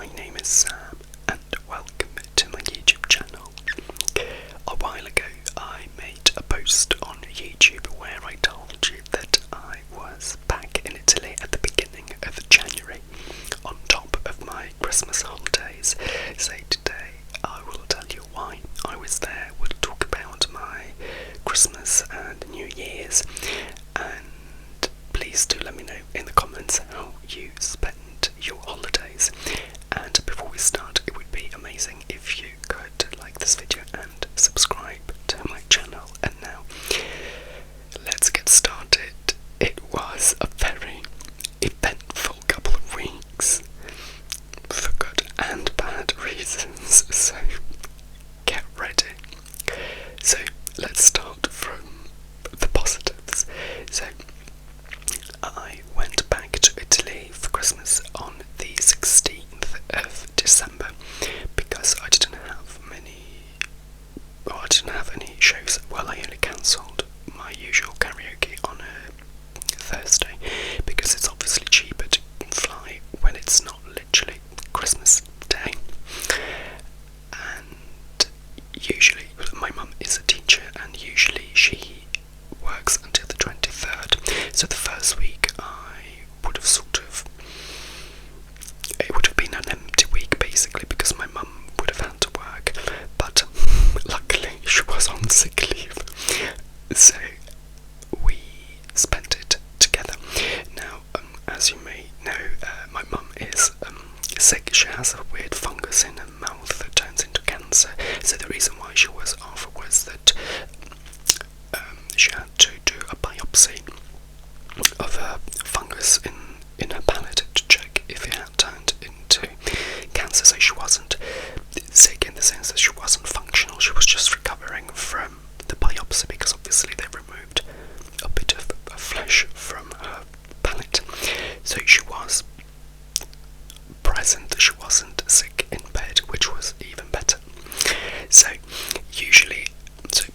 my name is Sam, and welcome to my YouTube channel. A while ago, I made a post on YouTube where I told you that I was back in Italy at the beginning of January, on top of my Christmas holidays. So today, I will tell you why I was there. We'll talk about my Christmas and New Year's, and please do let me know in the comments how you spent your holidays. And before we start, it would be amazing if you could like this video and subscribe to my channel. And now, let's get started. It was a very eventful couple of weeks, for good and bad reasons, so get ready. So let's start from the positives. So I went back to Italy for Christmas on the 16th of December because I didn't have any shows. Well, I only cancelled my usual karaoke on a Thursday because it's obviously cheaper to fly when it's not literally Christmas Day. And usually, my mum is a teacher, and usually she works until the 23rd. So the first week I would have it would have been an empty week basically because my mum would have had to work, but luckily she was on sick leave, so we spent it together. Now, as you may know, my mum is sick. She has a weird fungus in her mouth that turns into cancer, so the reason why she was off was that she had to do a biopsy of a fungus in her palate to check if it had turned into cancer. So she wasn't sick in the sense that she wasn't functional, she was just recovering from the biopsy because obviously they removed a bit of flesh from her palate. So she was present, she wasn't sick in bed, which was even better. So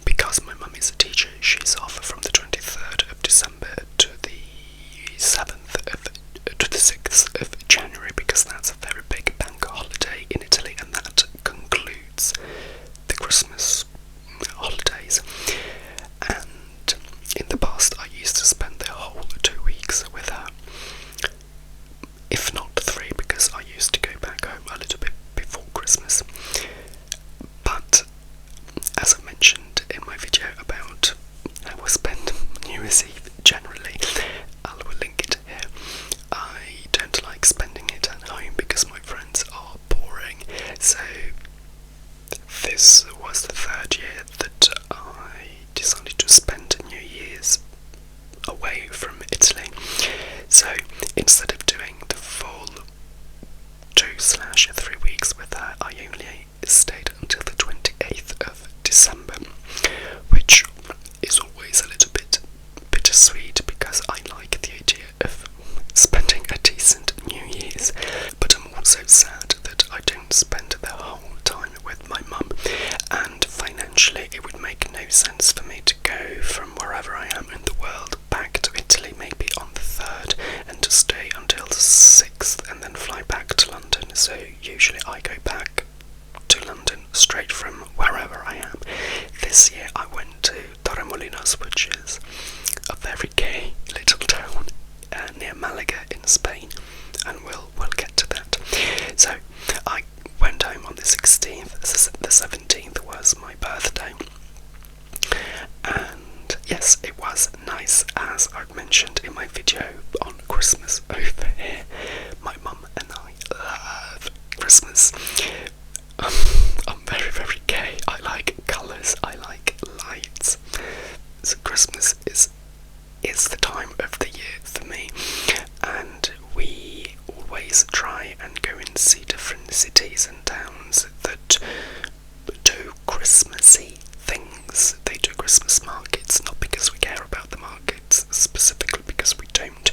because my mum is a teacher, she's off from the 23rd of December to the 6th of January because that's a very big bank holiday in Italy, and that concludes the Christmas holidays. And in the past I used to spend the whole 2 weeks with her, if not 3, because I used to go back home a little bit before Christmas. But as I mentioned in my video about how I spend New Year's Eve generally, I will link it here. I don't like spending it at home because my friends are boring, so this was the 3rd year that I decided to spend New Year's away from Italy. So instead of doing the full 2/3 weeks with her, I only stayed until the 28th of December, which is always a little bit bittersweet because I like the idea of spending a decent New Year's, but I'm also sad that I don't spend the whole time with my mum, and financially it would make no sense for me to go from wherever I am in the world back to Italy maybe on the 3rd and to stay until the 6th and then fly back to London. So usually I go back to London straight from wherever I am. This year I went to Torremolinos, which is a very gay little town near Malaga in Spain, and we'll get to that. So I went home on the 16th, the 17th was my birthday, and yes, it was nice. As I've mentioned in my video on Christmas over here, my mum and I love Christmas. I'm very, very gay. I like colours, I like lights. So Christmas is the time of the year for me, and we always try and go and see different cities and towns that do Christmassy things. They do Christmas markets, not because we care about the markets specifically, because we don't,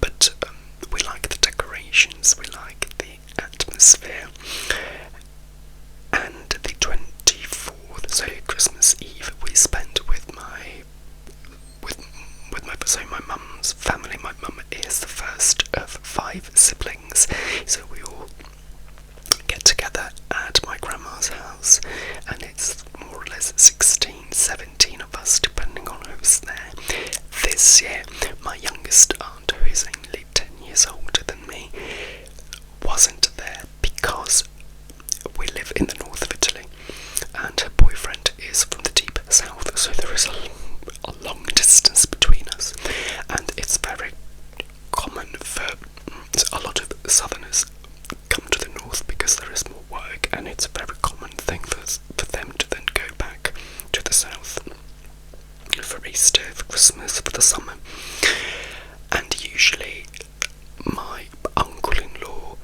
but we like the decorations, we like the atmosphere. And the 24th, so Christmas Eve, we spent with my mum's family. My mum is the first of 5 siblings, so we all together at my grandma's house, and it's more or less 16, 17 of us, depending on who's there. This year, my youngest aunt, who is only 10 years older than me, wasn't there because we live in the north of Italy, and her boyfriend is from the deep south, so there is a long distance between us, and it's very common for a lot of southerners come to the north because there is more work, and it's a very common thing for them to then go back to the south for Easter, for Christmas, for the summer. And usually my uncle-in-law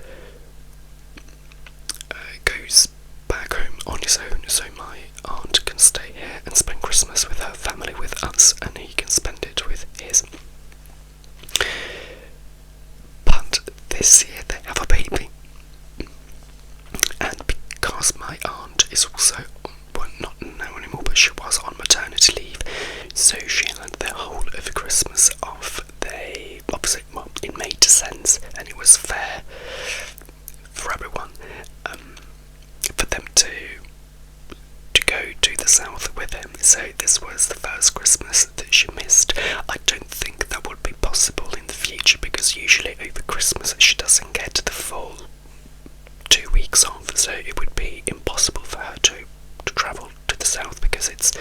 goes back home on his own, so my aunt can stay here and spend Christmas with her family with us, and he can spend it with his. But this year they have a baby, and because my aunt is also, well, not now anymore, but she was on maternity leave, so she had the whole of Christmas off. They obviously, well, it made sense, and it was fair for everyone, for them to go to the south with him. So this was the first Christmas that she missed. I don't think that would be possible in the future, because usually over Christmas she doesn't get the full 2 weeks off, so it would be impossible for her to travel to the south, because it's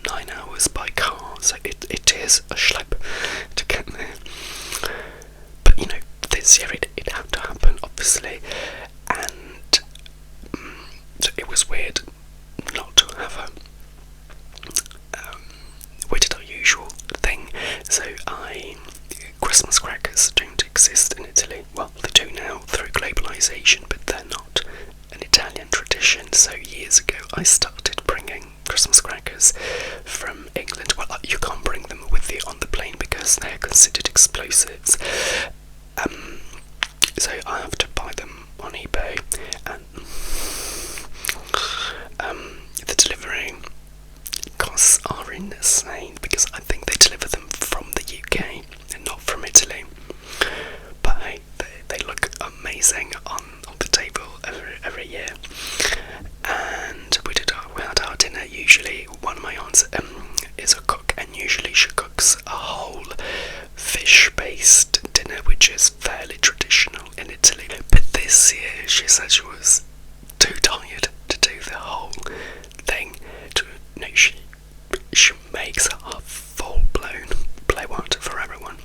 9 hours by car, so it is a schlep to get there. But you know, this year it had to happen, obviously, and so it was weird not to have her. We did our usual thing, so Christmas crackers don't exist in Italy. Well, they do now through globalisation, but they're not an Italian tradition. So years ago I started bringing Christmas crackers from England. Well, you can't bring them with you on the plane because they're considered explosives. So I have to buy them on eBay, and the delivery costs are insane, because I think they deliver them from the UK and not from Italy. But hey, they look amazing on the table every year. And we had our dinner. Usually one of my aunts is a cook, and usually she cooks a whole fish-based dinner, which is fairly traditional in Italy. But this year she said she was too tired to do the whole thing. She makes a full-blown blowout for everyone,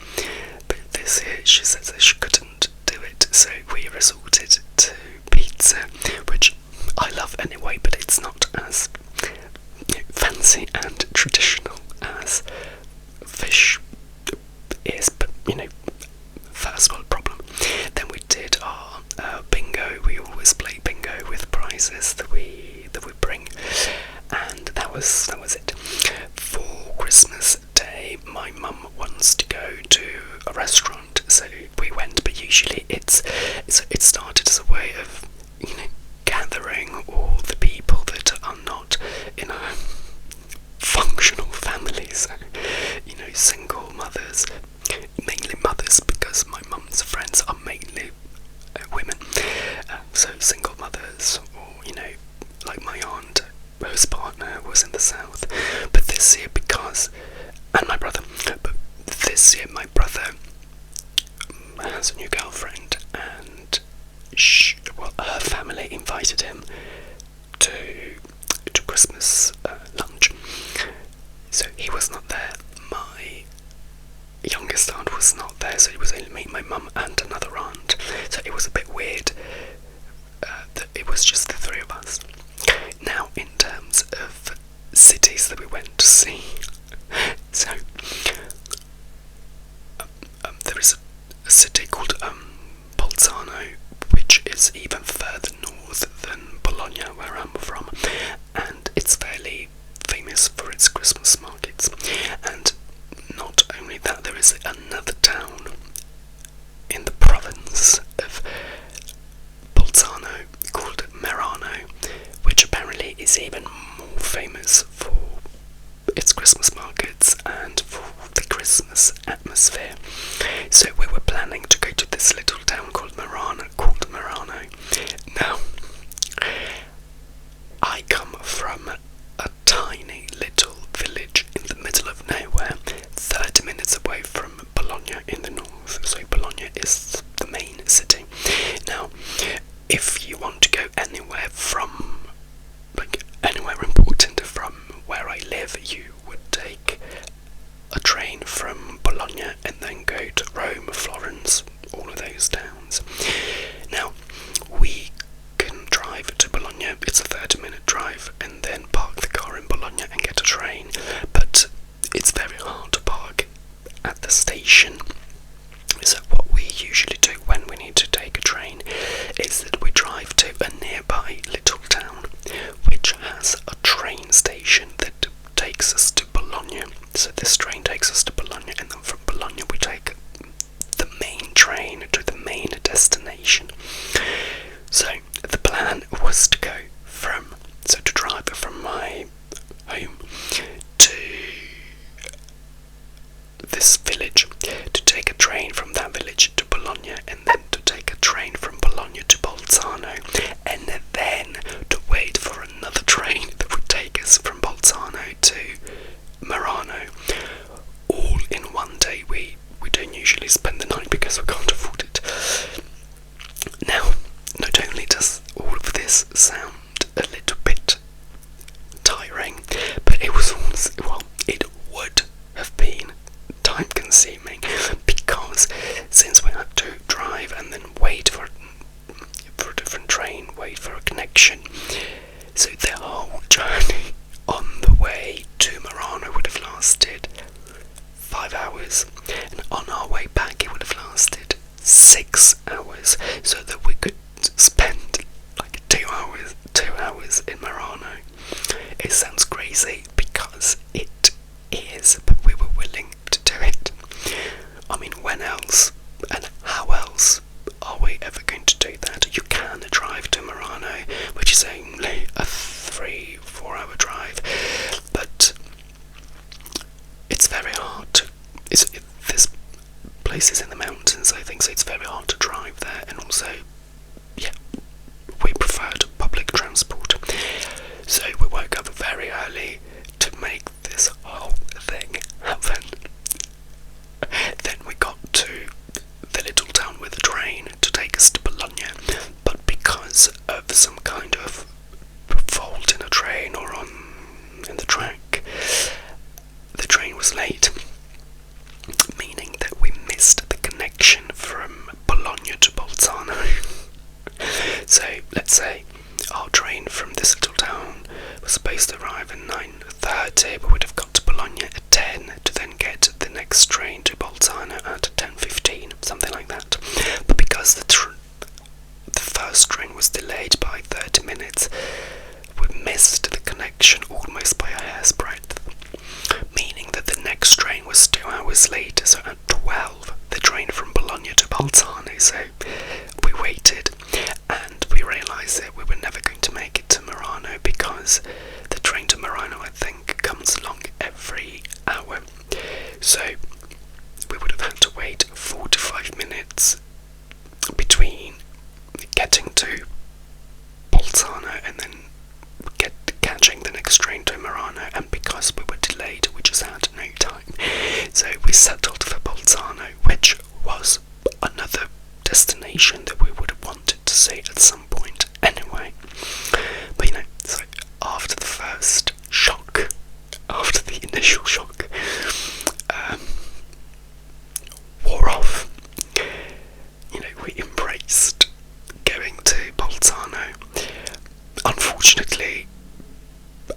but this year she said that she couldn't do it, so we resorted to pizza, which I love anyway, but it's not as fancy and traditional as fish is. But first world problem. Then we did our bingo. We always play bingo with prizes that we bring, and that was it. For Christmas Day, my mum wants to go to a restaurant, so we went. But usually it started as a way of gathering all the people that are not in a functional family. So single mothers, mainly mothers, because my mum's friends are mainly women. So single mothers, or like my aunt, whose partner was in the south. But this year, and my brother, but this year my brother has a new girlfriend, and her family invited him to Christmas lunch. So he was not there. My youngest aunt was not there, so it was only me, my mum, and another aunt. So it was a bit weird that it was just the three of us. Now, in terms of cities that we went to see, so there is a city called Bolzano, which is even further north than Bologna, where I'm from, and it's fairly famous for its Christmas markets. And not only that, there is another town in the province of Bolzano called Merano, which apparently is even more famous for its Christmas markets and for the Christmas atmosphere. So we were planning to go to this little town called Merano. Now, if you want to go anywhere from, like anywhere important from where I live, you would take a train from Bologna and then go to Rome, Florence, all of those towns. Now, we can drive to Bologna, it's a 30-minute drive, and then park the car in Bologna and get a train, but it's very hard to park at the station. So what we usually do when we need to take a train is that we drive to a nearby little town which has a train station that takes us to Bologna. So this train takes us to Bologna, and then from Bologna we take the main train to the main destination. So the plan was to drive from my home to this village, to take a train from that village to Bologna, and then to take a train from Bologna to Bolzano, and then to wait for another train that would take us from Bolzano to Merano, all in one day. We don't usually spend the night because we can't afford it. Now, not only does all of this sound a little bit tiring, but it was also, well, it would have been time consuming, because since we had to drive and then wait for a different train, wait for a connection, so the whole journey on the way to Merano would have lasted 5 hours, and on our way back it would have lasted 6 hours, so that we could spend like 2 hours in Merano. It sounds crazy because it is, but we were willing to do it. I mean, when else and how else are we ever going to do that? You can drive to Merano, which is only a 3-4 hour drive, but it's very hard to. This place is in the mountains, I think, so it's very hard to drive there, and also, yeah, we preferred public transport. So we woke up very early to make this whole thing happen. Then we got to the little town with a train to take us to Bologna, but because of some kind of fault in a train or in the track, the train was late, meaning that we missed the connection from Bologna to Bolzano. So let's say our train from this little town was supposed to arrive at 9:30, but we'd have got to Bologna at 10 to then get the next train to Bolzano at 10:15, something like that. But because the first train was delayed by 30 minutes, we missed the connection almost by a hair's breadth, meaning that the next train was 2 hours later, so at 12 the train from Bologna to Bolzano. So we waited, and we realised that we were never going to make it to Merano, because the train to Merano, I think, comes along every hour. So we would have had to wait 45 minutes between getting to Bolzano and then catching the next train to Merano, and because we were delayed, we just had no time. So we settled for Bolzano, which was another destination that we would have wanted to see at some point anyway. But so after the first shock, after the initial shock wore off, we embraced going to Bolzano. Unfortunately,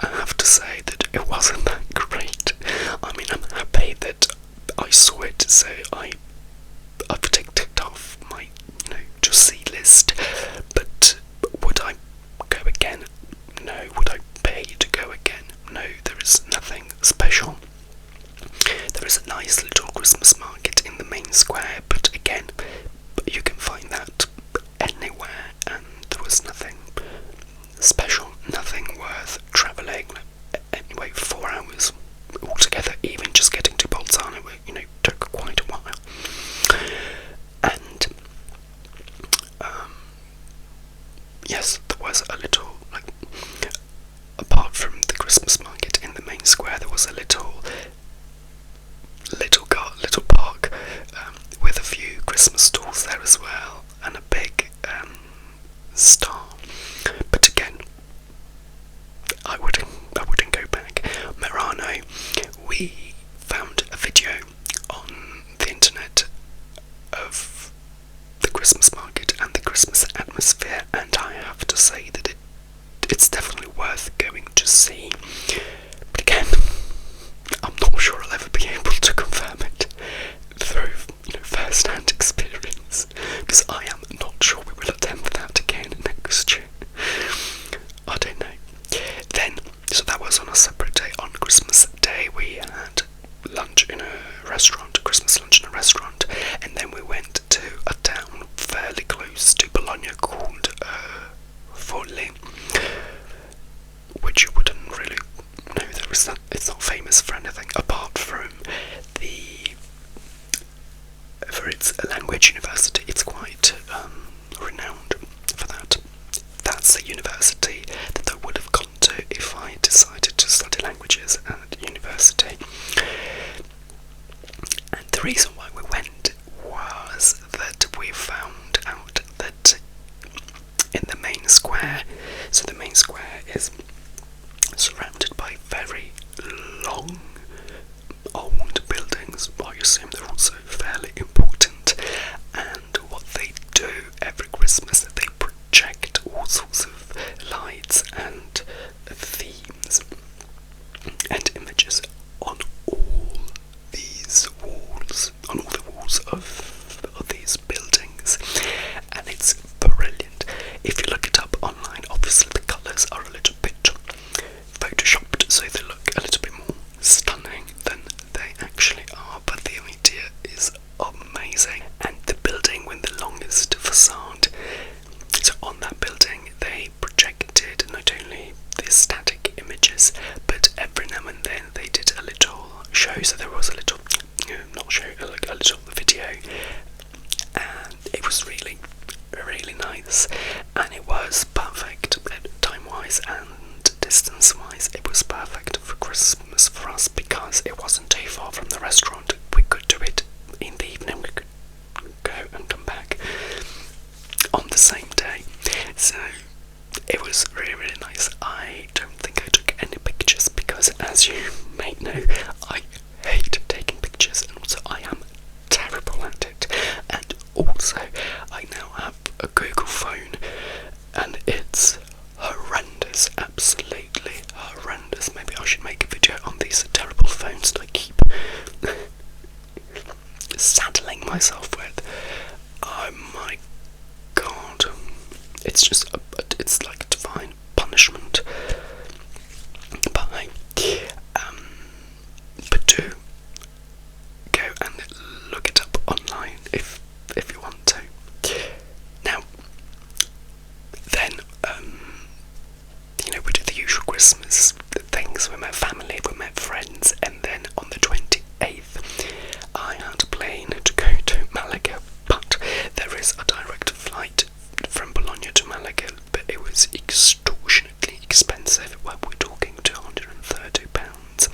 I have to say that it wasn't that great. I mean, I'm happy that I saw it, so I've ticked off my, just see list. But would I go again? No. Would I pay to go again? No. There is nothing special. There is a nice little Christmas market in the main square, but again, you can find that anywhere, and there was nothing special, nothing worth travelling. Anyway, 4 hours altogether, even just getting to Bolzano, took quite a while. And yes, there was a little, apart from the Christmas market in the main square, there was a little park with a few Christmas stalls there as well, and a big atmosphere, and I have to say that it's definitely worth going to see. But again, I'm not sure I'll ever be able to confirm it through first-hand experience, because I am not sure we will attempt that again next year. I don't know. Then, so that was on a separate day. On Christmas Day, we had lunch in a restaurant, Christmas lunch in a restaurant, and then we went to a town fairly close to Bologna called Forlì, which you wouldn't really know. It's not famous for anything apart from for its language university. It's quite renowned for that. That's a university that I would have gone to if I decided to study languages at university. And the reason why we went was that we found out that in the main square, so the main square is surrounded by very long, old buildings. I assume they're also fairly important, and what they do every Christmas, they project all sorts of lights and themes and images on all these walls, on all the walls of these buildings, and it's brilliant. If you look it up online, obviously the colours are a little bit photoshopped, so they look a little bit more stunning than they actually are, but the idea is amazing. And the building with the longest facade, so on that building they projected not only the static images, but every now and then they did a little show, so there was a little, not show, like a little video, and it was really, really nice, and it was perfect time-wise and distance-wise. It was perfect for Christmas for us because it wasn't too far from the restaurant. We could do it in the evening, we could go and come back on the same day, so it was really, really nice. I don't think I took any pictures because, as you may know, I hate taking pictures, and also I am terrible at it, and also I now have a Google phone and it's horrendous, absolutely horrendous. Maybe I should make a video on these terrible phones that I keep saddling myself with. Oh my god, it's just it's like divine punishment. But do go and look it up online if you want to. Now, then, we did the usual Christmas things. We met family, we met friends, and then on the 28th, I had a plane to go to Malaga, but there is a direct flight from Bologna to Malaga, but it was extortionately expensive. Well, we're talking £230.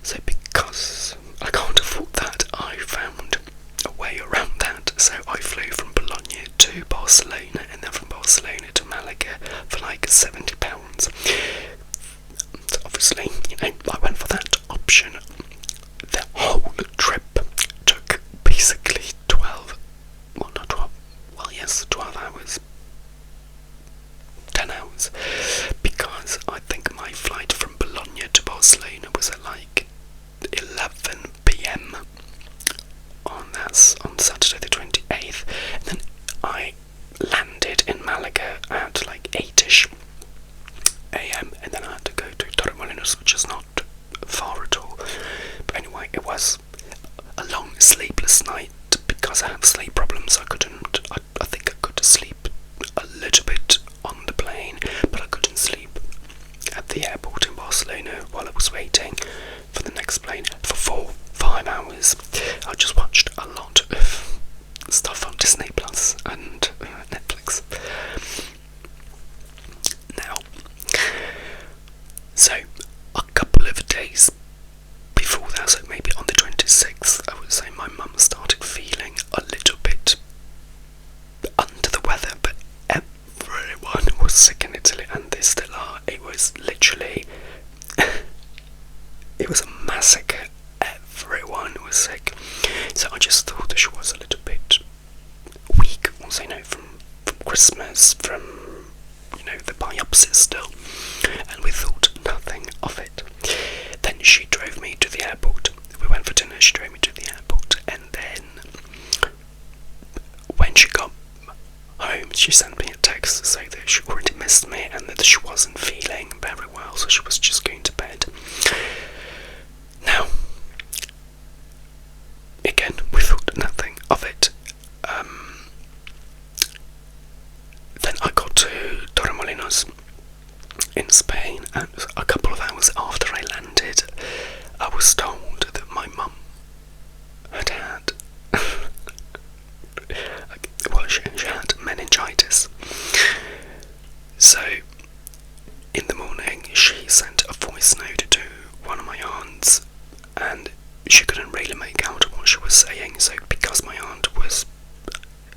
So because I can't afford that, I found a way around that. So I flew from Bologna to Barcelona, and then from Barcelona to Malaga for like £70. So obviously, I went for that option. The whole trip took basically 12 hours, 10 hours, because I think my flight from Bologna to Barcelona was at like 11 PM on Saturday the 28th, and then I landed in Malaga at like 8ish AM, and then I had to go to Torremolinos, which is not far at all. But anyway, it was a long sleepless night because I have sleep problems. I think I could sleep a little bit on the plane, but I couldn't sleep at the airport in Barcelona while I was waiting for the next plane for 5 hours. I just watched a lot of stuff on Disney Plus and Netflix. Now, so a couple of days before that, so maybe on the 26th, I would say my mum started feeling a little bit under the weather, but everyone was sick in Italy, and they still are. It was literally, it was a massacre. Everyone was sick. So I just thought that she was a little bit weak, also, from Christmas from, the biopsy still, and we thought nothing of it. Then she drove me to the airport. We went for dinner, she drove me to the airport, and then when she got home, she sent me a text to say that she already missed me and that she wasn't feeling very well, so she was just going to bed. Now, again, we thought nothing of it. Then I got to Torremolinos in Spain, and a couple of hours after I landed, I was told that my mum had she had meningitis. So, in the morning, she sent a voice note to one of my aunts, and she couldn't really make out what she was saying, so because my aunt was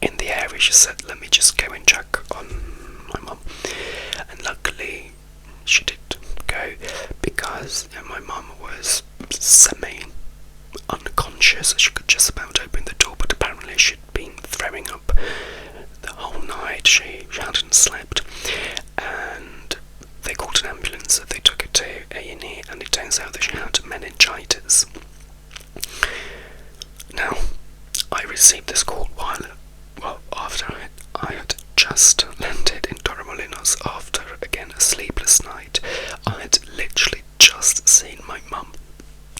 in the area, she said, let me just go and check on my mum. And luckily, she did go, because my mum was semi-unconscious. She could just about open the door, but apparently she'd been throwing up the whole night. She hadn't slept, and they called an ambulance, so they took her to A&E, and it turns out that she had meningitis. Now, I received this call after I had just landed in Torremolinos after, again, a sleepless night. I had literally just seen my mum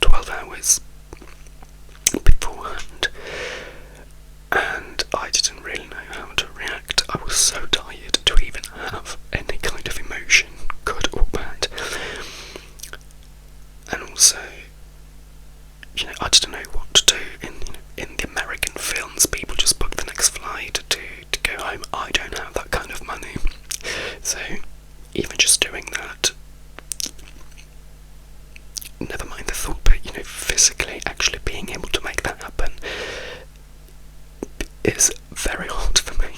12 hours beforehand, and I didn't really know how to react. I was so tired to even have any kind of emotion, good or bad. And also, I didn't know what to do. In the American films, people just book the next flight to go home. I don't have that kind of money, so even just doing that, never mind the thought, but physically actually being able to make that happen is very hard for me.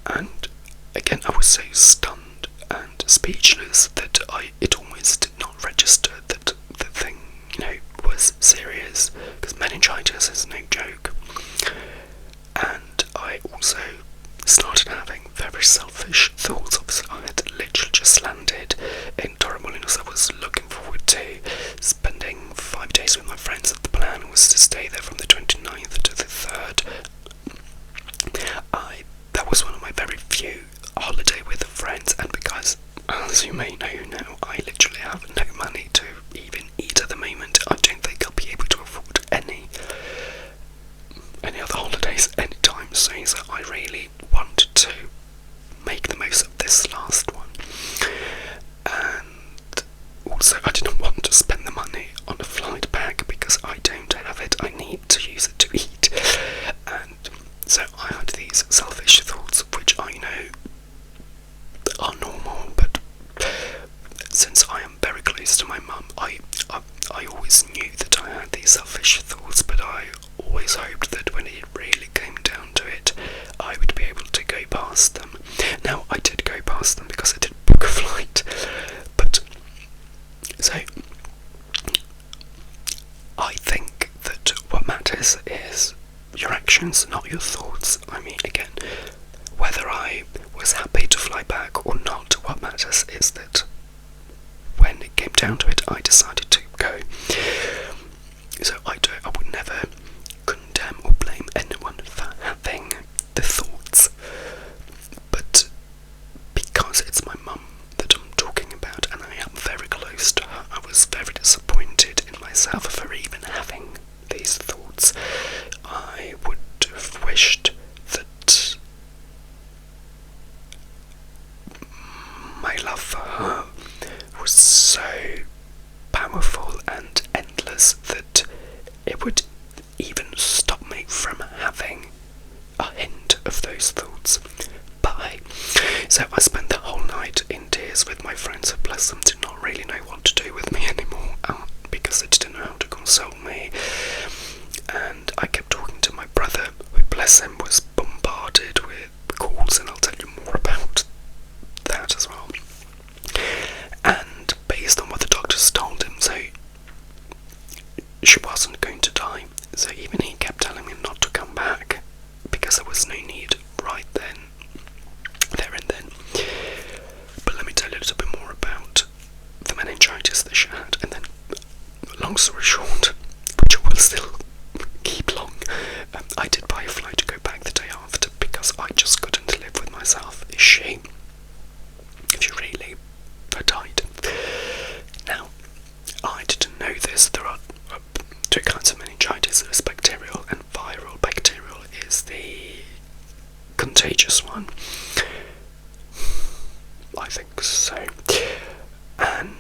And again, I was so stunned and speechless that it almost did not register that the thing, was serious, because meningitis is no joke. And I also started having very selfish thoughts. Obviously, I had literally just landed in Torremolinos. I was looking forward to spending 5 days with my friends. The plan was to stay there from the 29th to the 3rd. That was one of my very few holiday with friends, and because, as you may know now, I literally have no money to even eat at the moment. I don't think I'll be able to afford any other holidays anytime soon, so I really wanted to make the most of this last one. And also, I didn't want to spend the money on a flight back because I don't have it. I need to use it to eat. And so I had these selfish thoughts, which I know are normal, but since I am very close to my mum, I always knew that I had these selfish thoughts, but I always hoped that when it really came down to it, I would be able to go past them. Now, I did go past them because I did book a flight, but so I think that what matters is your actions, not your thoughts. I mean, again, whether I was happy to fly back or not, what matters is that when it came down to it, I decided to go. So I would never condemn or blame anyone for having the thoughts, but because it's my mum that I'm talking about, and I am very close to her, I was very disappointed in myself for even having these thoughts. I would have wished that my love for her was so powerful and endless that it would even stop me from having a hint of those thoughts. So I spent the whole night in tears with my friends who, bless them, did not really know what to do with me anymore, because they didn't know how to console me. And I kept talking to my brother, who, bless him, was bombarded with calls, and I'll tell you more about that as well. And based on what the doctors told him, so she wasn't going to die. So even he kept telling me not to come back because there was no need right then she really died. Now, I didn't know this. There are two kinds of meningitis. There's bacterial and viral. Bacterial is the contagious one, I think so. And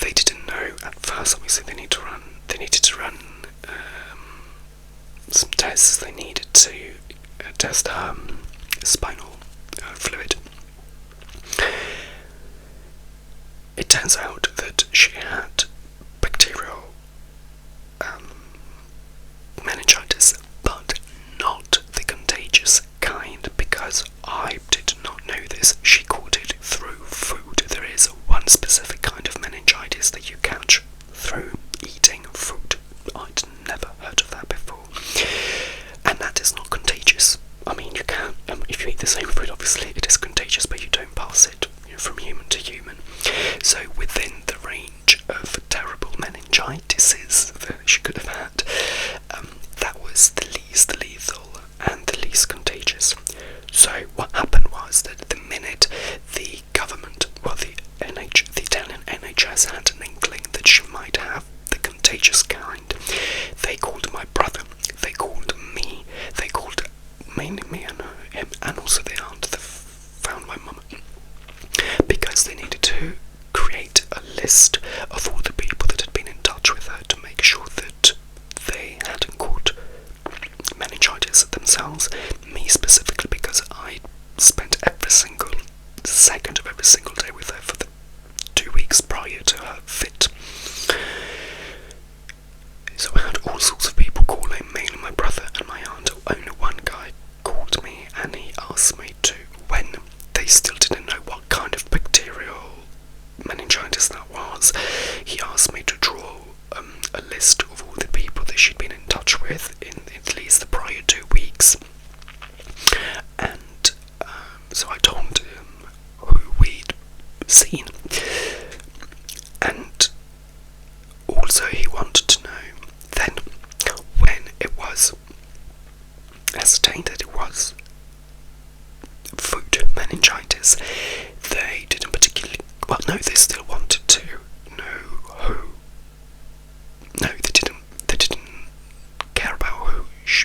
they didn't know at first. Obviously, they needed to run some tests. They needed to test spinal fluid. It turns out that she had bacterial meningitis, but not the contagious kind, because I did not know this. She caught it through food. There is one specific kind of meningitis that you catch through eating food. I'd never heard of that before, and that is not contagious. I mean, you can, if you eat the same food, obviously it is contagious, but you don't pass it, from human to human. So within the range of terrible meningitises that she could have had, that was the least lethal and the least contagious. So what happened was that the minute the government, the Italian NHS had an inkling that she might have the contagious kind, they called my brother, they called me, they called mainly me and him, and also the aunt that found my mum, because they needed to create a list of all the people that had been in touch with her to make sure that they hadn't caught meningitis themselves. Me specifically, because I spent every single second of every single day with her for the 2 weeks prior to her fit. So I had all sorts of people calling, mainly my brother and my aunt. Only one guy called me and he asked me to, when they still didn't know what kind of bacterial meningitis that was, he asked me to draw a list of all the people that she'd been in touch with in at least the prior 2 weeks. And so I told him who we'd seen, and also he wanted to know then, when it was ascertained that it was food meningitis, they didn't particularly, well, no, they still wanted to know who. No, they didn't care about who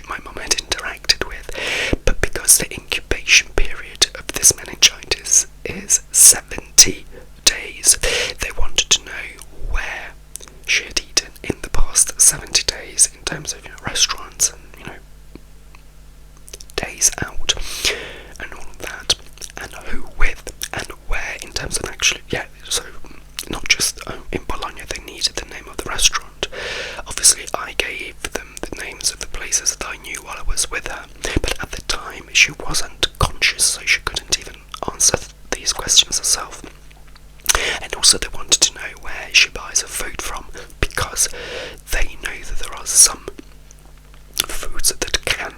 my mum had interacted with, but because the incubation period of this meningitis is 70 days, they wanted to know where she had eaten in the past 70 days in terms of, restaurants and, days out and all of that, and who with and where in terms of actually, so not just in Bologna, they needed the name of the restaurant. Obviously I gave them the names of the places that I knew while I was with her, but at the time she wasn't conscious, so she couldn't even answer these questions herself. And also they wanted to know where she buys her food from, because they know that there are some foods that can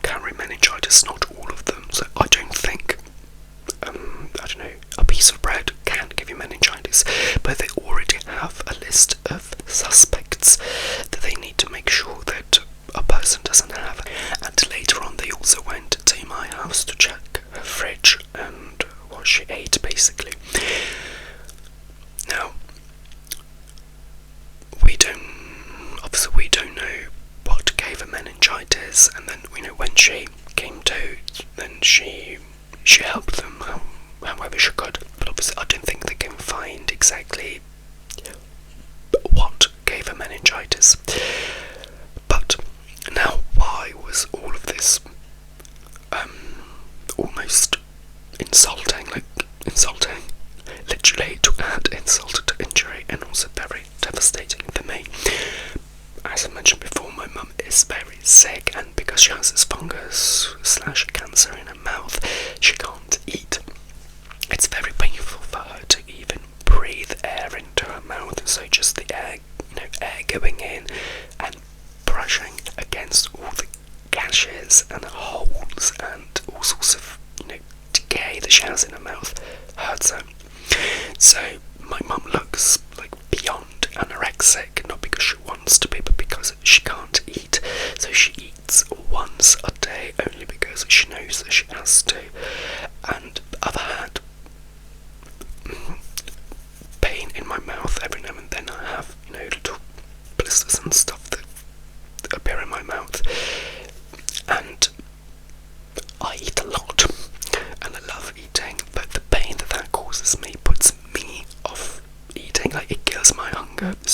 carry meningitis, not all of them. So I don't think, a piece of bread can give you meningitis, but they already have a list of suspects that they need to make sure that a person doesn't have. And later on they also went to my house to check her fridge and what she ate, basically. Now, we don't know what gave her meningitis, and then when she came to, then she helped them however she could, but obviously I don't think they can find exactly what gave her meningitis. But now, why was all of this almost insulting, literally to add insult to injury, and also very devastating for me? As I mentioned before, my mum is very sick, and because she has this fungus / cancer in her mouth, she can't eat. It's very painful for her to even breathe air into her mouth, so just the air, air going in and brushing against all the gashes and holes and all sorts of, decay that she has in her mouth hurts her. So my mum looks like beyond anorexic, not because she wants to be, but because she can't eat. So she eats once a day, only because she knows that she has to. And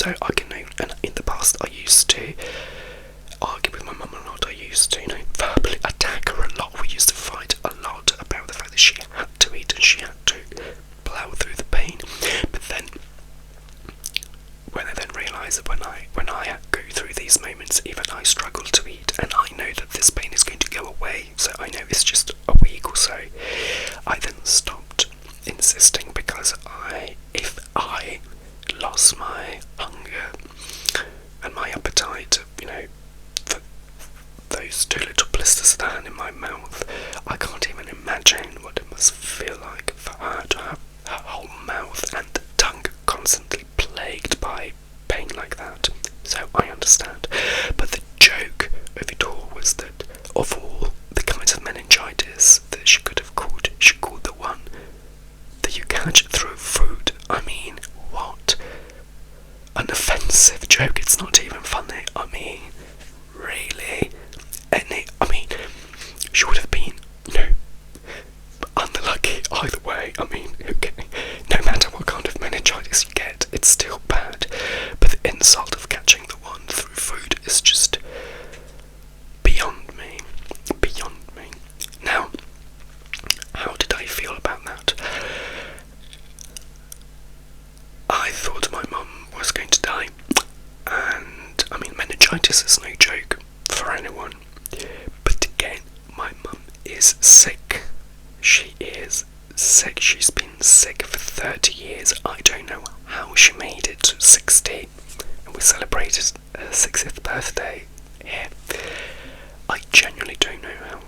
So I can know, and in the past I used to argue with my mum a lot. I used to, verbally attack her a lot. We used to fight a lot about the fact that she had to eat and she had to plough through the pain. But then, when I then realised that when I go through these moments, even I struggle to eat, and I know that this pain is going to go away, so I know it's just a week or so, I then stopped insisting, because if I lost my hunger and my appetite, for those 2 little blisters that I had in my mouth, I can't even imagine what it must feel like for her to have her whole mouth and tongue constantly plagued by pain like that. So I understand. But the joke of it all was that of all the kinds of meningitis that she could have caught, she caught the one that you catch through food. I mean, what an offensive joke. It's not even funny. I mean, really? She would have been, unlucky either way. I mean, okay, no matter what kind of meningitis you get, it's still bad. But the insult of catching the one through food is just beyond me. Beyond me. Now, how did I feel about that? I thought my mum was going to die, and meningitis is no joke for anyone. But again, my mum is sick. She is sick. She's been sick for 30 years. I don't know how she made it to 60, and we celebrated her 60th birthday here. I genuinely don't know how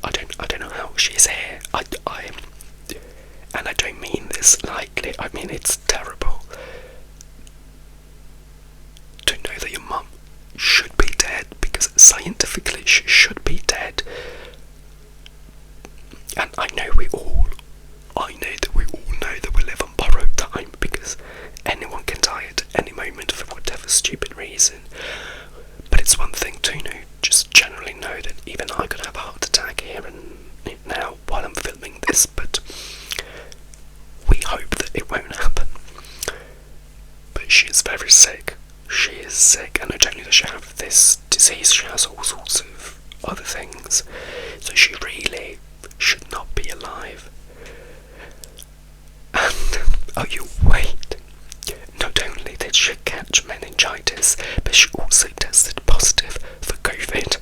I don't know how she's here. And I don't mean this lightly. I mean, it's terrible to know that your mum should be dead, because scientifically she should be dead. And I know that we all know that we live on borrowed time, because anyone can die at any moment for whatever stupid reason. But it's one thing to just generally know that even I could have a heart attack here and now while I'm filming this, but we hope that it won't happen. But she is very sick. She is sick, and not only does she have this disease, she has all sorts of other things. So she really should not be alive. And, wait. Not only did she catch meningitis, but she also tested positive for COVID.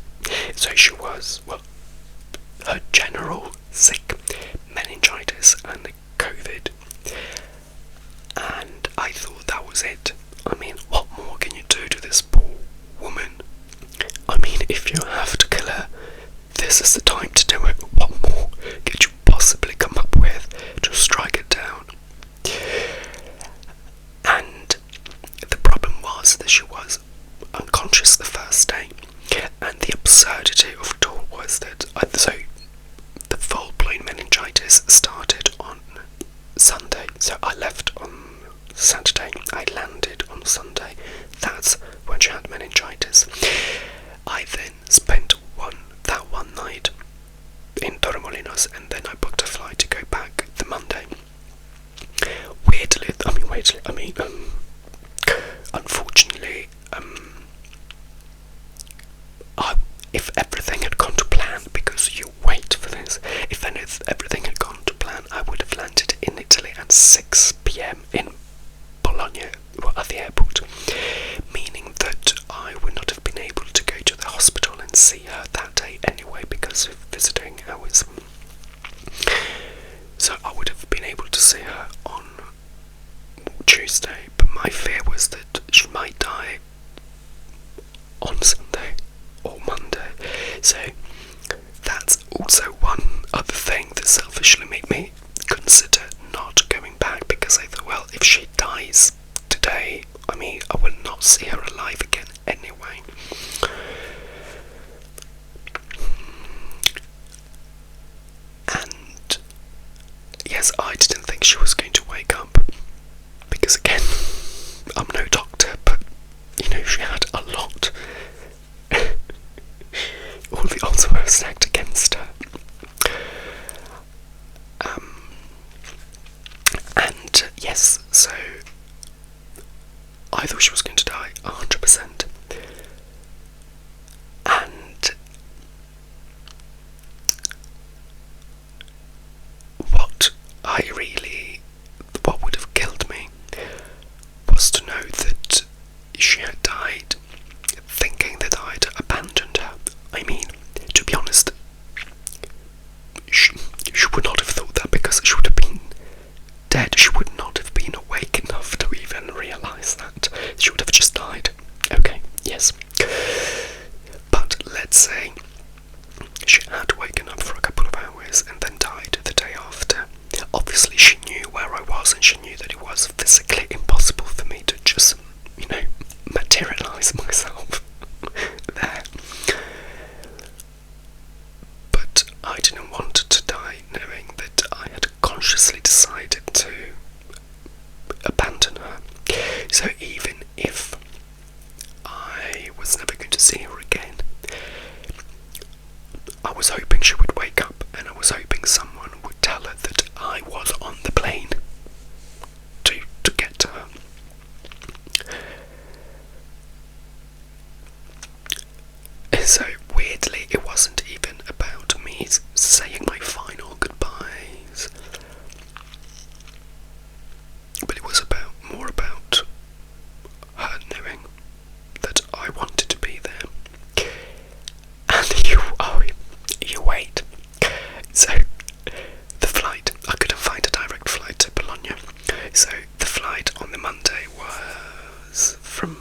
So she was, her general sick, meningitis and COVID. And I thought that was it. I mean, what more can you do to this poor woman? I mean, if you have to kill her, this is the time to do it. What more could you possibly come up with to strike it down? And the problem was that she was unconscious the first day, and the absurdity of it all was that the full-blown meningitis started on Sunday. So I left on Saturday, I landed on Sunday. That's when she had meningitis. I then spent that one night in Torremolinos, and then I booked a flight to go back the Monday. Unfortunately, if everything had gone to plan, because you wait for this, if everything had gone to plan, I would have landed in Italy at 6 p.m. in Bologna, at the airport, meaning that I would not have been able to go to the hospital and see her that day anyway, because of visiting hours. So I would have been able to see her on Tuesday, but my fear was that she might die on Sunday or Monday. So that's also one other thing that selfishly made me consider not going back, because I thought, well, if she dies today, I will not see her alive again anyway. And yes, I didn't think she was going to wake up, because again, I'm no doctor, but she had a lot. All the odds were stacked against her. And yes, so I I thought she was going to die 100%. And what would have killed me was to know that she had died thinking that I'd abandoned her. I mean, to be honest, she would not have thought that, because she would have been dead. She would not have been awake enough to even realise that. She would have just died. Okay, yes. But let's say she had waken up for a couple of hours and then died the day after. Obviously she knew where I was, and she knew that it was physically impossible for me to just, materialise myself there. But I didn't want to die knowing that I had consciously decided to abandon her. So even if I was never going to see her again, I was hoping she would wake up, and I was hoping someone would tell her that I was on the plane to get to her. So weirdly, it wasn't even about me saying my final goodbyes, but it was more about her knowing that I wanted to be there. And you wait. So the flight, I couldn't find a direct flight to Bologna. So the flight on the Monday was from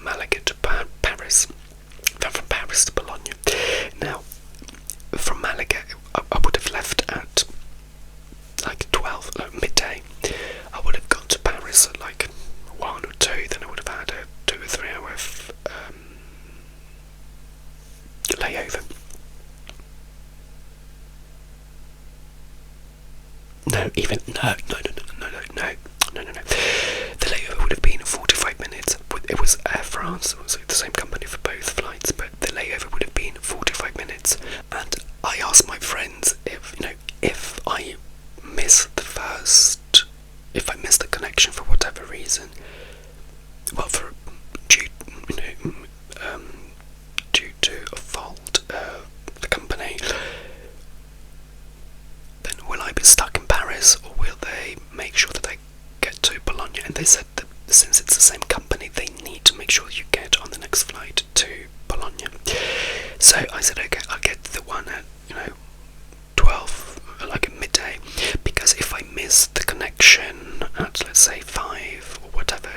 Malaga to Paris. From Paris to Bologna. Now, from Malaga, I would have left at like midday. I would have gone to Paris at like 1 or 2, then I would have had a 2 or 3 hour layover. No. The layover would have been 45 minutes. It was Air France, so the same company for both flights, but the layover would have been 45 minutes. And I asked my friends if I miss if I miss the connection for whatever reason, well, due to a fault of the company, then will I be stuck in Paris, or will they make sure that I get to Bologna? And they said that since it's the same company, they need to make sure you get on the next flight to Bologna. So I said, okay, I'll get the one at 12, like at midday, because if I miss the connection at, let's say, 5 or whatever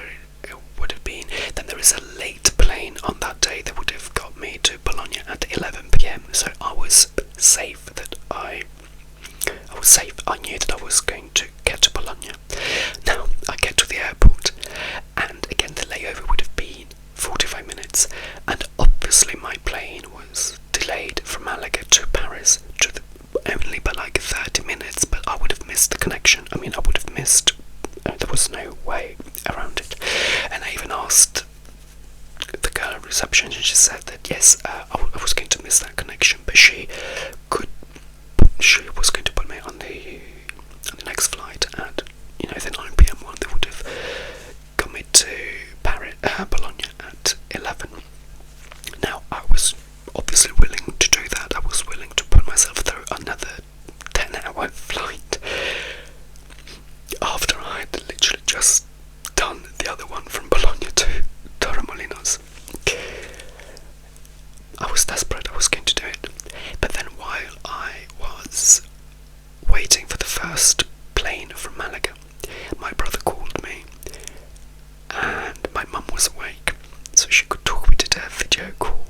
it would have been, then there is a late plane on that day that would have got me to Bologna at 11 p.m. So I was safe. I knew that I was going to get to Bologna. Now I get to the airport, and again the layover would have been 45 minutes, and obviously my plane was delayed from Malaga to Paris only by like 30 minutes, but I would have missed the connection. I mean, I would have missed, there was no way around it. And I even asked the girl at reception, and she said that yes, I was going to miss that connection, but she was going to put me on the next flight at the 9 p.m. one that would have got me to Bologna at 11. Now I was obviously willing to do that. I was willing to put myself through another 10-hour flight after I had literally just done the other one from Bologna to Torremolinos. I was desperate. I was going to do it. But then while I was waiting for the first plane from Malaga, my brother called me, and my mum was awake, so she could talk. We did a video call.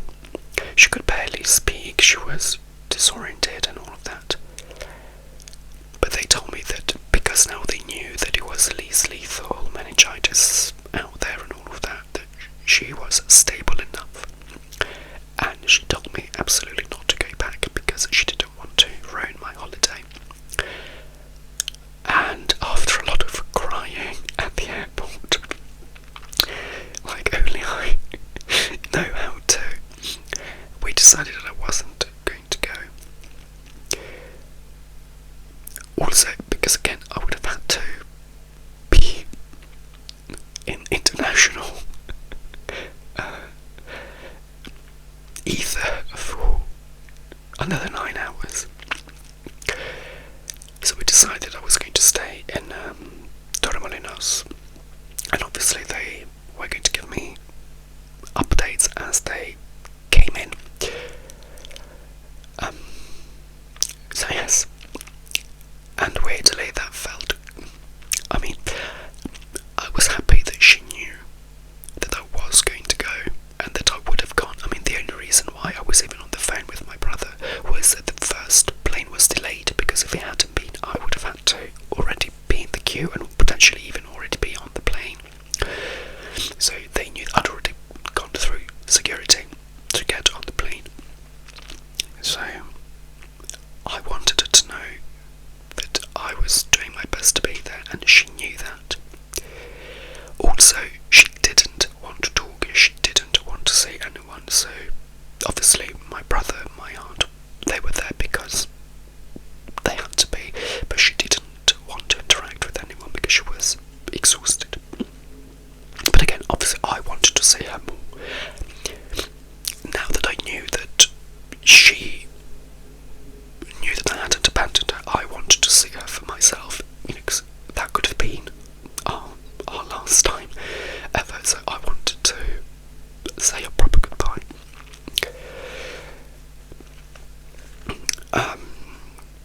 She could barely speak. She was disoriented and all of that. But they told me that because now they knew that it was lethal meningitis out there and all of that, that she was stable enough. And she told me absolutely not to go back because she didn't want to ruin my holiday. And after a lot of crying at the airport, like only I know how to, we decided that I wasn't going to go. Also, because again, I would have had to be in international decided I was going to stay in Torremolinos, and obviously they were going to give me updates as they came in. So yes, and weirdly that felt, I mean, I was happy that she knew that I was going to go and that I would have gone. I mean, the only reason why I was even on the phone with my brother was that the first plane was delayed, because if it hadn't been, I would have had to already be in the queue and potentially even already be on the plane. So they knew I'd already gone through security to get on the plane. So I wanted her to know that I was doing my best to be there, and she knew that. Also, she didn't want to talk, she didn't want to see anyone, so obviously my brother and my aunt, they were there because they had to be, but she didn't want to interact with anyone because she was exhausted. But again, obviously I wanted to see her more. Now that I knew that she knew that I hadn't abandoned her, I wanted to see her for myself, because that could have been our last time ever, so I wanted to say a proper goodbye.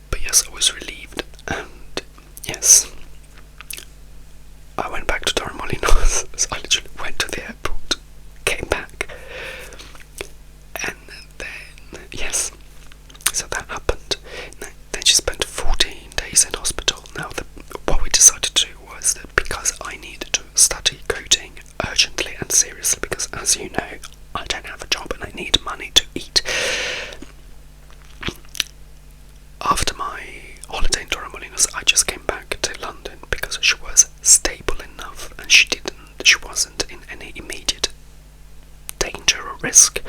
But yes, I was relieved, and yes, I went back to Torremolinos. So I literally went to the airport, came back, and then, yes, so that happened. Then she spent 14 days in hospital. Now, what we decided to do was that because I needed to study coding urgently and seriously, because as you know, I don't have a job and I need money to eat. After my holiday in Torremolinos, I just came back to London because she was stable enough and she wasn't in any immediate danger or risk.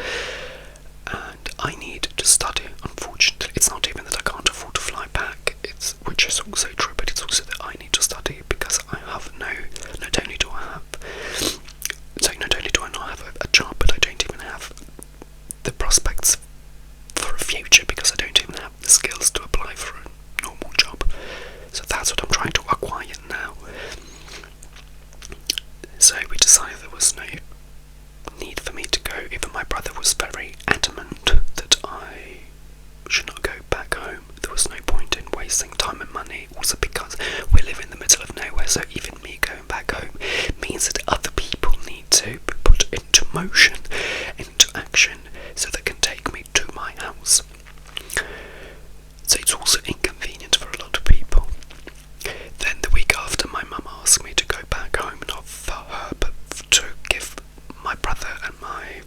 And I need to study, unfortunately. It's not even that I can't afford to fly back, which is also true, but it's also that I need to study because I have not only do I not have a job, but I don't even have the prospects for a future because I don't even have the skills to apply for a normal job. So that's what I'm trying to acquire now. So we decided there was no need for me to go. Even my brother was very adamant that I should not go back home. There was no point in wasting time and money, also because we live in the middle of nowhere, so even me going back home means that other people need to be put into motion, into action, so they can take me to my house. So it's also inconvenient for a lot of people. Then the week after, my mum asked me to go back home, not for her, but to give my brother and my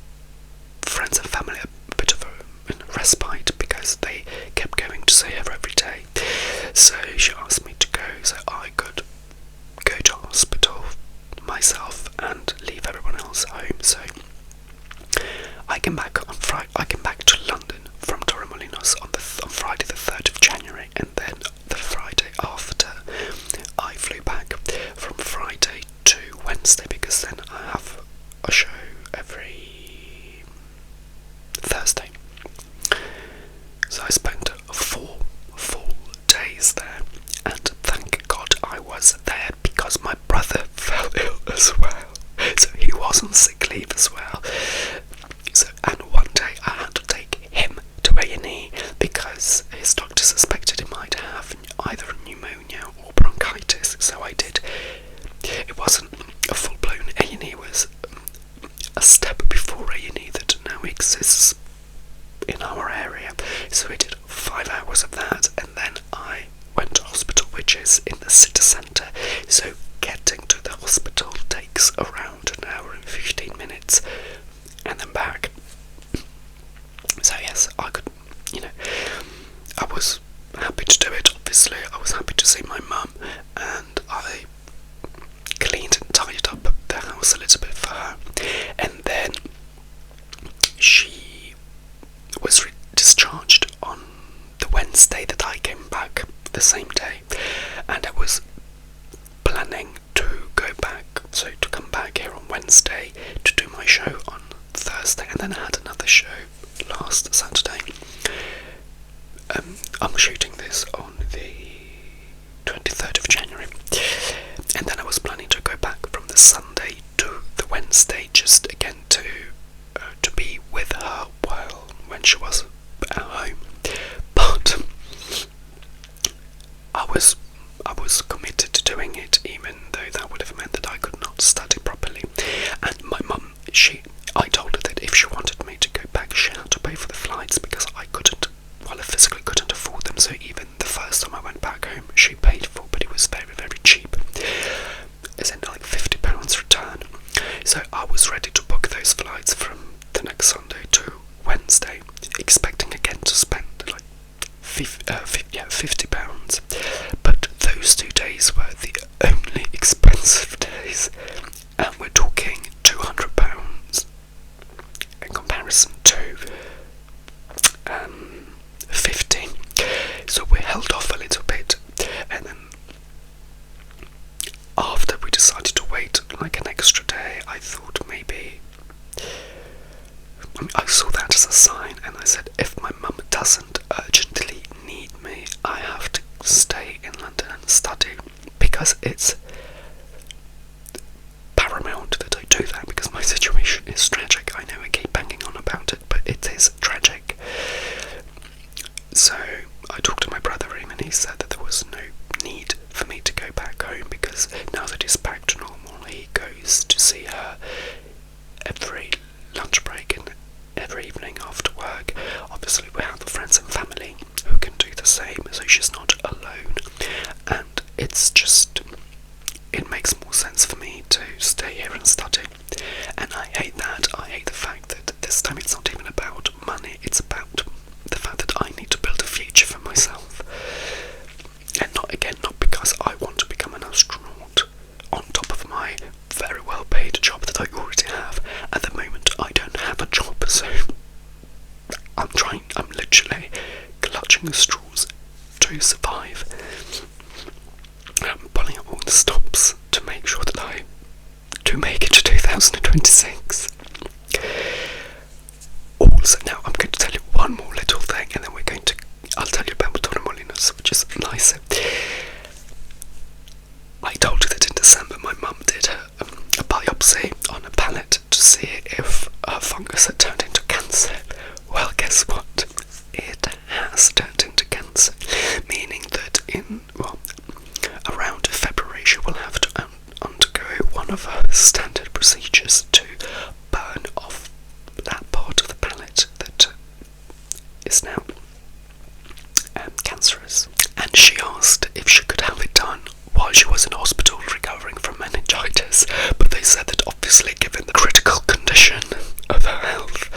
friends and family a bit of a respite because they kept going to see her every day. So she asked me to go so I could go to hospital myself and leave everyone else home. So I came back on Friday. I came back to London from Torremolinos on Friday the 3rd of January, and then the Friday after I flew back from Friday to Wednesday because then I have a show every Thursday. So I spent 4 full days there, and thank God I was there because my brother fell ill as well. So he was on sick leave as well. So, and one day I had to take him to A&E because his doctor suspected he might have either pneumonia or bronchitis. So I did. It wasn't a full-blown A&E, it was a step before A&E that now exists in our area. So we did 5 hours of that, and then I went to hospital, which is in the city centre. So getting to the hospital takes around an hour and 15 minutes, and then back. So yes, I could, I was happy to do it. Obviously, I was happy to see my mum, and I cleaned and tidied up the house a little bit for her, and then she was discharged on the Wednesday that I came back, the same day, and I was planning to go back, so to come back here on Wednesday to do my show on Thursday, and then I had another show last Saturday. I'm shooting this on the 3rd of January. And then I was planning to go back from the Sunday to the Wednesday, just again to be with her when she was at home. But I was committed to doing it, even though that would have meant that I could not study properly. And my mum, I told her that if she wanted me to go back, she had to pay for the flights, because I physically couldn't afford them. So even the first time I went back home, she paid for, but it was very, very cheap. It's in like £50 return. So I was ready to book those flights from the next Sunday to Wednesday, expecting again to spend like £50. But those 2 days were the only expensive days, and we're talking £200 in comparison to 50. So we held off a little bit, and then after we decided to wait like an extra day, I thought maybe, I saw that as a sign, and I said, if my mum doesn't urgently need me, I have to stay in London and study, because it's paramount that I do that, because my situation is tragic. I know I keep banging on about it, but it is tragic. So I talked to my brother, and he said that there was no need for me to go back home, because now that he's back to normal, he goes to see her every lunch break and every evening after work. Obviously we have friends and family who can do the same, so she's not alone, and it makes more sense for me to stay here and study. And I hate that. I hate the fact that this time it's not even about money, it's about the fact that I need to build a future for myself. And not because I want to become an astronaut on top of my very well paid job that I already have. At the moment I don't have a job, so I'm literally clutching the straws to survive. I'm pulling up all the stops to make sure that I do make it to 2026. Also, now I'm going to tell you one more little thing, and then I'll tell you about Torremolinos, which is nice. I told you that in December my mum did a biopsy on a palate to see if her fungus had turned into cancer. Well, guess what? It has turned into cancer, meaning that around February she will have to undergo one of her standard procedures to burn off that part of the palate that is now cancerous. And she asked if she could have it done while she was in hospital recovering from meningitis, but they said that obviously, given the critical condition of her health,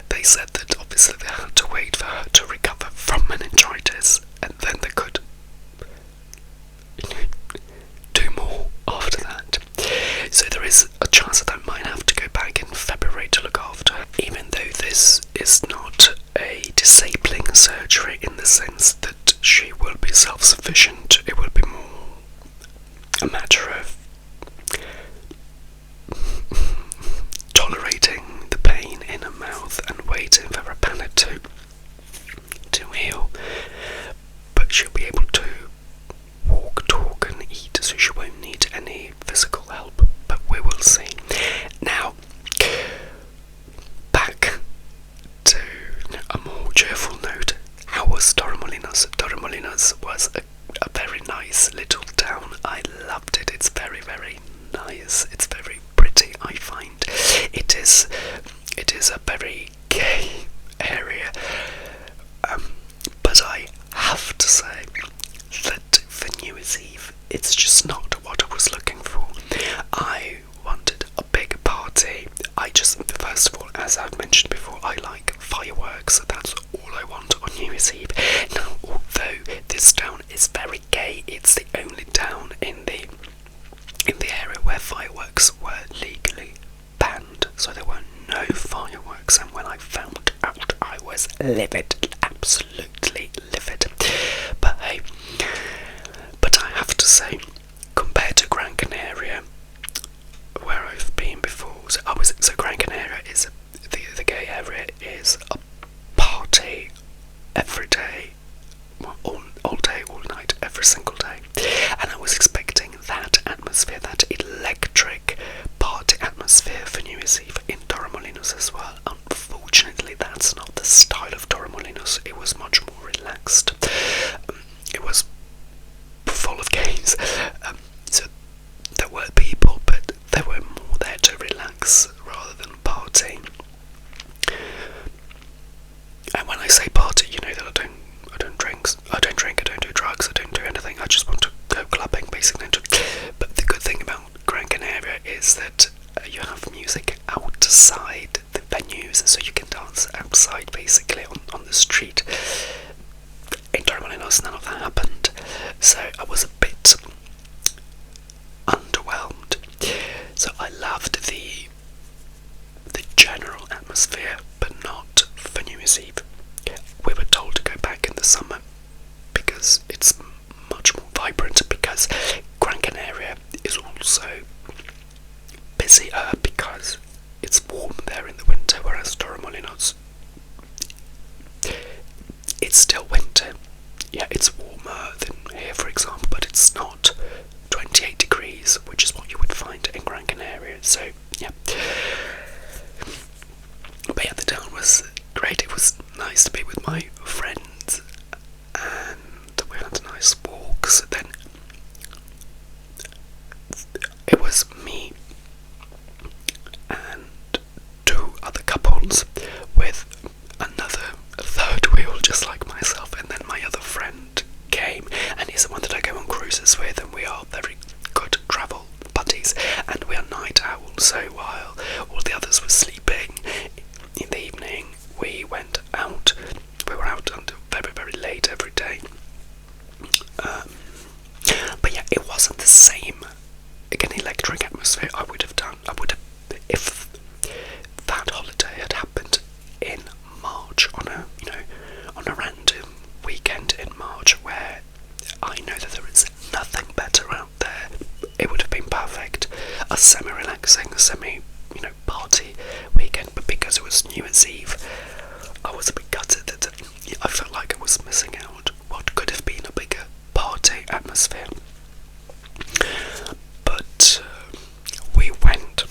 they said that obviously they had to wait for her to recover from meningitis, and then they could do more after that. So there is a chance that I might have to go back in February to look after her, even though this is not a disabling surgery in the sense that she will be self-sufficient. It will be more a matter of tolerating the pain in her mouth and waiting for her palate to heal. But she'll be able to walk, talk and eat, so she won't need any physical help, but we will see. Now, back to a more cheerful note. How was Torremolinos? Torremolinos was a very nice little town. I loved it. It's very, very nice. It's very pretty, I find. It is a very gay area, but I have to say that for New Year's Eve, it's just not what I was looking for. I wanted a big party. First of all, as I've mentioned before, I like fireworks, so that's all I want on New Year's Eve. Now, although this town is very gay, it's the only town in the area where fireworks were legally banned, so there were no fireworks, and when I found out, I was livid, absolutely livid. But hey, I have to say, compared to Gran Canaria, where I've been before, so Gran Canaria is the gay area is a party every day, all day, all night, every single day, and I Torremolinos. Gran Canaria is also busier because it's warm there in the winter, whereas Torremolinos, it's still winter. Yeah, it's warmer than here, for example, but it's not 28 degrees, which is what you would find in Gran Canaria. So, yeah. But yeah, the town was great. It was nice to be with my friends, and we had nice walks. Then it was me and two other couples with another third wheel, just like myself, and then my other friend came, and he's the one that I go on cruises with, and we are very good travel buddies, and we are night owls. So while all the others were sleeping in the evening, we went out. We were out until very, very late every day. But yeah, it wasn't the same, again, electric atmosphere I would have done. If that holiday had happened in March, on a random weekend in March, where I know that there is nothing better out there, it would have been perfect. A semi-relaxing, party weekend. But because it was New Year's Eve, I was a bit gutted that I felt like I was missing out what could have been a bigger party atmosphere. But we went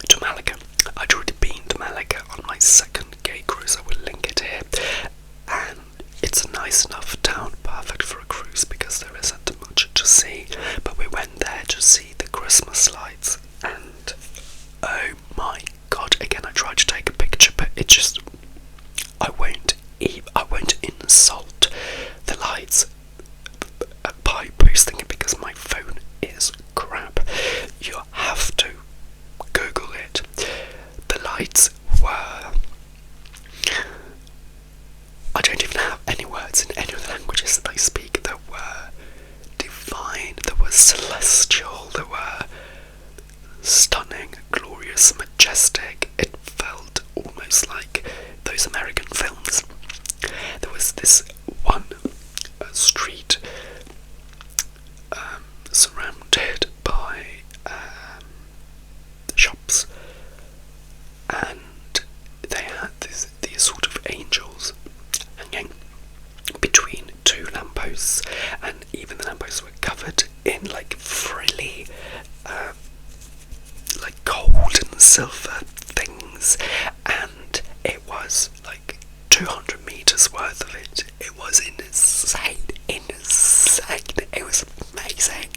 to Malaga. I'd already been to Malaga on my second gay cruise. I will link it here, and it's a nice enough town, perfect for a cruise because there isn't much to see. But we went there to see the Christmas lights, and oh my god! Again, I tried to take a picture, but it just I won't insult the lights by posting it because my phone is crap. You have to Google it. The lights were, I don't even have any words in any of the languages that I speak. They were divine, they were celestial, they were stunning, glorious, majestic. It felt almost like those American films. There was this one street surrounded by shops, and they had these sort of angels hanging between two lampposts, and even the lampposts were covered in like frilly like gold and silver things, and it was like 200 meters worth of it. It was insane. It was amazing.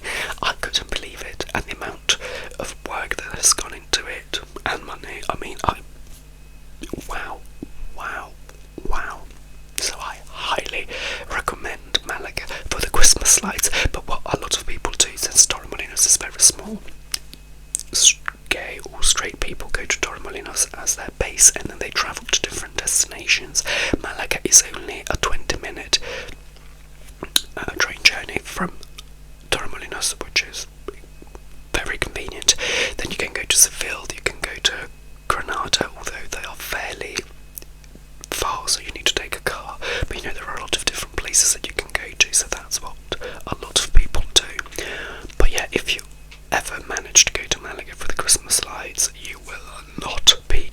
I couldn't believe it, and the amount of work that has gone into it and money. I mean, wow. So I highly recommend Malaga for the Christmas lights. But what a lot of people do, since Torremolinos is very small, gay or straight people go to Torremolinos as their base, and then they travel to different destinations. Malaga is only a 20-minute train journey from Torremolinos, which is very convenient. Then you can go to Seville, you can go to Granada, although they are fairly far, so you need to take a car. But there are a lot of different places that you can go to, so that's what a lot of people do. But yeah, if you ever manage to go to Malaga for the Christmas lights, you will not be